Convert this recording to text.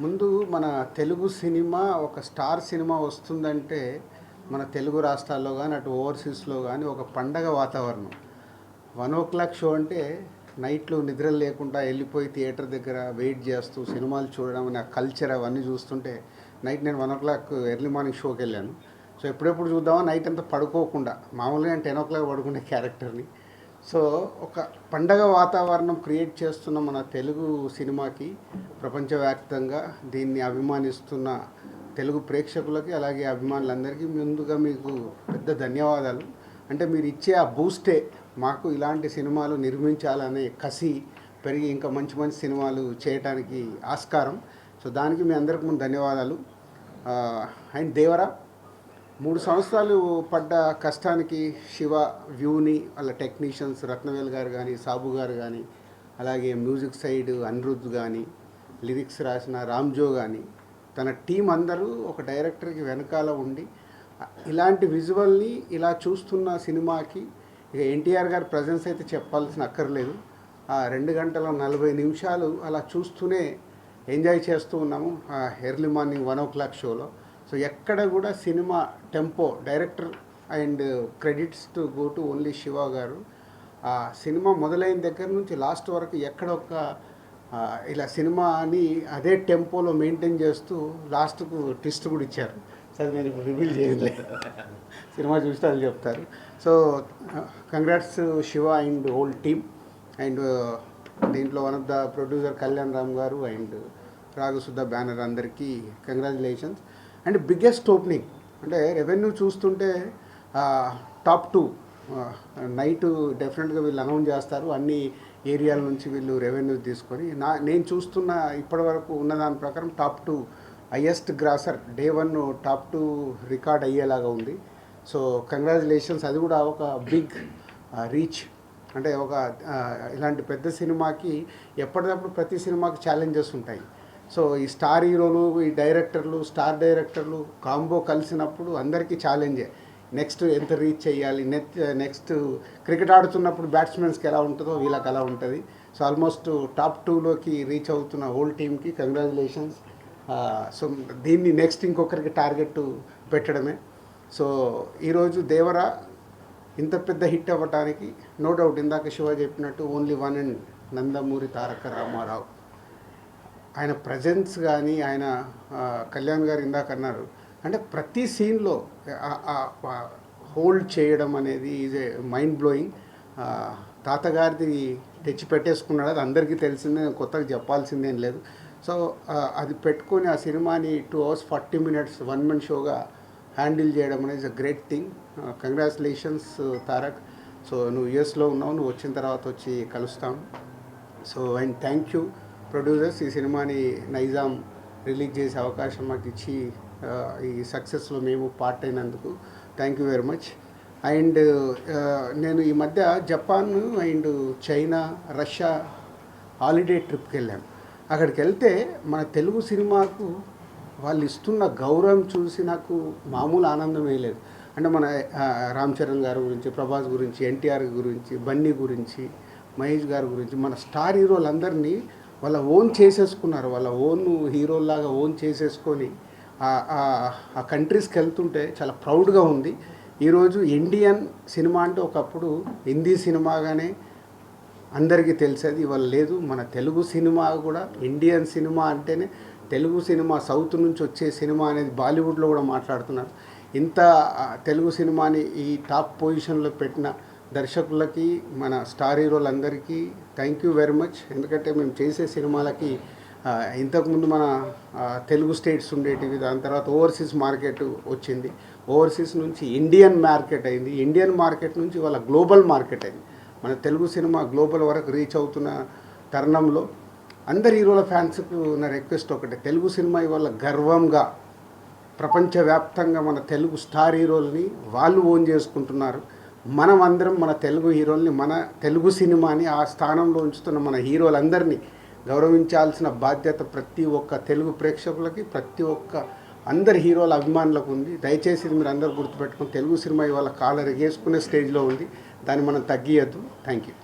ముందు మన తెలుగు సినిమా ఒక స్టార్ సినిమా వస్తుందంటే మన తెలుగు రాష్ట్రాల్లో కానీ అటు ఓవర్సీస్లో కానీ ఒక పండగ వాతావరణం. 1 o'clock షో అంటే నైట్లు నిద్రలు లేకుండా వెళ్ళిపోయి థియేటర్ దగ్గర వెయిట్ చేస్తూ సినిమాలు చూడడం అనే కల్చర్ అవన్నీ చూస్తుంటే నైట్ నేను 1 o'clock ఎర్లీ మార్నింగ్ షోకి వెళ్ళాను. సో ఎప్పుడెప్పుడు చూద్దామా నైట్ అంతా పడుకోకుండా, మామూలుగా నేను 10 o'clock పడుకునే క్యారెక్టర్ని. సో ఒక పండగ వాతావరణం క్రియేట్ చేస్తున్న మన తెలుగు సినిమాకి ప్రపంచవ్యాప్తంగా దీన్ని అభిమానిస్తున్న తెలుగు ప్రేక్షకులకి అలాగే అభిమానులందరికీ ముందుగా మీకు పెద్ద ధన్యవాదాలు. అంటే మీరు ఇచ్చే ఆ బూస్టే మాకు ఇలాంటి సినిమాలు నిర్మించాలనే కసి పెరిగి ఇంకా మంచి మంచి సినిమాలు చేయడానికి ఆస్కారం. సో దానికి మీ అందరికి ముందు ధన్యవాదాలు. అండ్ దేవరా 3 సంవత్సరాలు పడ్డ కష్టానికి శివ వ్యూని వాళ్ళ టెక్నీషియన్స్ రత్నవేల్ గారు కానీ, సాబు గారు కానీ, అలాగే మ్యూజిక్ సైడ్ అనిరుద్ధ్ కానీ, లిరిక్స్ రాసిన రామ్జో కానీ, తన టీం అందరూ ఒక డైరెక్టర్కి వెనకాల ఉండి ఇలాంటి విజువల్ని ఇలా చూస్తున్న సినిమాకి ఇక ఎన్టీఆర్ గారి ప్రజెన్స్ అయితే చెప్పాల్సిన అక్కర్లేదు. 2 గంటల 40 నిమిషాలు అలా చూస్తూనే ఎంజాయ్ చేస్తూ ఉన్నాము ఎర్లీ మార్నింగ్ 1 o'clock షోలో. సో ఎక్కడ కూడా cinema tempo, director and credits to go to only Shiva గారు. ఆ సినిమా మొదలైన దగ్గర నుంచి లాస్ట్ వరకు ఎక్కడ ఒక ఇలా సినిమాని అదే టెంపోలో మెయింటైన్ చేస్తూ లాస్ట్కు ట్విస్ట్ కూడా ఇచ్చారు. సరే నేను ఇప్పుడు రివీల్ చేయలే, సినిమా చూస్తే అది చెప్తారు. So congrats Shiva and whole team. And దీంట్లో one of the producer Kalyan Ram garu and Raghasudha banner అందరికీ కంగ్రాచులేషన్స్. అండ్ బిగ్గెస్ట్ ఓపెనింగ్ అంటే రెవెన్యూ చూస్తుంటే టాప్ 2 నైట్ డెఫినెట్గా వీళ్ళు అనౌన్స్ చేస్తారు. అన్ని ఏరియాల నుంచి వీళ్ళు రెవెన్యూ తీసుకొని నేను చూస్తున్న ఇప్పటివరకు ఉన్న దాని ప్రకారం top 2 highest grosser day 1 top 2 record అయ్యేలాగా ఉంది. So congratulations. అది కూడా ఒక బిగ్ రీచ్. అంటే ఒక ఇలాంటి పెద్ద సినిమాకి ఎప్పటికప్పుడు ప్రతి సినిమాకి ఛాలెంజెస్ ఉంటాయి. సో ఈ స్టార్ హీరోలు, ఈ డైరెక్టర్లు, స్టార్ డైరెక్టర్లు కాంబో కలిసినప్పుడు అందరికీ ఛాలెంజే. నెక్స్ట్ ఎంత రీచ్ చేయాలి, నెక్స్ట్ క్రికెట్ ఆడుతున్నప్పుడు బ్యాట్స్మెన్స్కి ఎలా ఉంటుందో వీళ్ళకి అలా ఉంటుంది. సో ఆల్మోస్ట్ టాప్ 2లోకి రీచ్ అవుతున్న హోల్ టీమ్కి కంగ్రాచులేషన్స్. సో దీన్ని నెక్స్ట్ ఇంకొకరికి టార్గెట్ పెట్టడమే. సో ఈరోజు దేవరా ఇంత పెద్ద హిట్ అవ్వటానికి నో డౌట్ ఇందాక శివ చెప్పినట్టు only one and Nandamuri Taraka Ramarao. ఆయన ప్రజెన్స్ కానీ, ఆయన కళ్యాణ్ గారు ఇందాక అన్నారు, అంటే ప్రతి సీన్లో హోల్డ్ చేయడం అనేది ఈజ్ ఏ మైండ్ బ్లోయింగ్. తాతగారిది తెచ్చి పెట్టేసుకున్నాడు, అది అందరికీ తెలిసిందే, కొత్తగా చెప్పాల్సిందేం లేదు. సో అది పెట్టుకొని ఆ సినిమాని 2 hours 40 minutes 1-man షోగా హ్యాండిల్ చేయడం అనేది is a great thing. Congratulations Tarak. So నువ్వు యూఎస్లో ఉన్నావు, నువ్వు వచ్చిన తర్వాత వచ్చి కలుస్తాం. So and thank you producers, ఈ సినిమాని నైజాం రిలీజ్ చేసే అవకాశం మాకు ఇచ్చి ఈ సక్సెస్లో మేము పార్ట్ అయినందుకు thank you very much. And నేను ఈ మధ్య Japan and China, Russia holiday ట్రిప్కి వెళ్ళాను. అక్కడికి వెళ్తే మన తెలుగు సినిమాకు వాళ్ళు ఇస్తున్న గౌరవం చూసి నాకు మామూలు ఆనందమే లేదు. అంటే మన రామ్ చరణ్ గారి గురించి, ప్రభాస్ గురించి, ఎన్టీఆర్ గురించి, బన్నీ గురించి, మహేష్ గారి గురించి, మన స్టార్ హీరోలందరినీ వాళ్ళ ఓన్ చేసేసుకున్నారు. వాళ్ళ ఓన్ హీరోలాగా ఓన్ చేసేసుకొని ఆ కంట్రీస్కి వెళ్తుంటే చాలా ప్రౌడ్గా ఉంది. ఈరోజు ఇండియన్ సినిమా అంటే ఒకప్పుడు హిందీ సినిమాగానే అందరికీ తెలిసేది, ఇవాళ లేదు. మన తెలుగు సినిమా కూడా ఇండియన్ సినిమా అంటేనే తెలుగు సినిమా, సౌత్ నుంచి వచ్చే సినిమా అనేది బాలీవుడ్లో కూడా మాట్లాడుతున్నారు. ఇంత తెలుగు సినిమాని ఈ టాప్ పొజిషన్లో పెట్టిన దర్శకులకి, మన స్టార్ హీరోలందరికీ థ్యాంక్ యూ వెరీ మచ్. ఎందుకంటే మేము చేసే సినిమాలకి ఇంతకుముందు మన తెలుగు స్టేట్స్ ఉండేటివి, దాని తర్వాత ఓవర్సీస్ మార్కెట్ వచ్చింది, ఓవర్సీస్ నుంచి ఇండియన్ మార్కెట్ అయింది, ఇండియన్ మార్కెట్ నుంచి వాళ్ళ గ్లోబల్ మార్కెట్ అయింది. మన తెలుగు సినిమా గ్లోబల్ వరకు రీచ్ అవుతున్న తరుణంలో అందరి హీరోల ఫ్యాన్స్కు నా రిక్వెస్ట్ ఒకటే, తెలుగు సినిమా ఇవాళ గర్వంగా ప్రపంచవ్యాప్తంగా మన తెలుగు స్టార్ హీరోల్ని వాళ్ళు ఓన్ చేసుకుంటున్నారు. మనం అందరం మన తెలుగు హీరోల్ని, మన తెలుగు సినిమాని ఆ స్థానంలో ఉంచుతున్న మన హీరోలందరినీ గౌరవించాల్సిన బాధ్యత ప్రతి ఒక్క తెలుగు ప్రేక్షకులకి, ప్రతి ఒక్క అందరి హీరోల అభిమానులకు ఉంది. దయచేసి మీరు అందరూ గుర్తుపెట్టుకుని, తెలుగు సినిమా ఇవాళ కాలర్ ఎగేసుకునే స్టేజ్లో ఉంది, దాన్ని మనం తగ్గియద్దు. Thank you.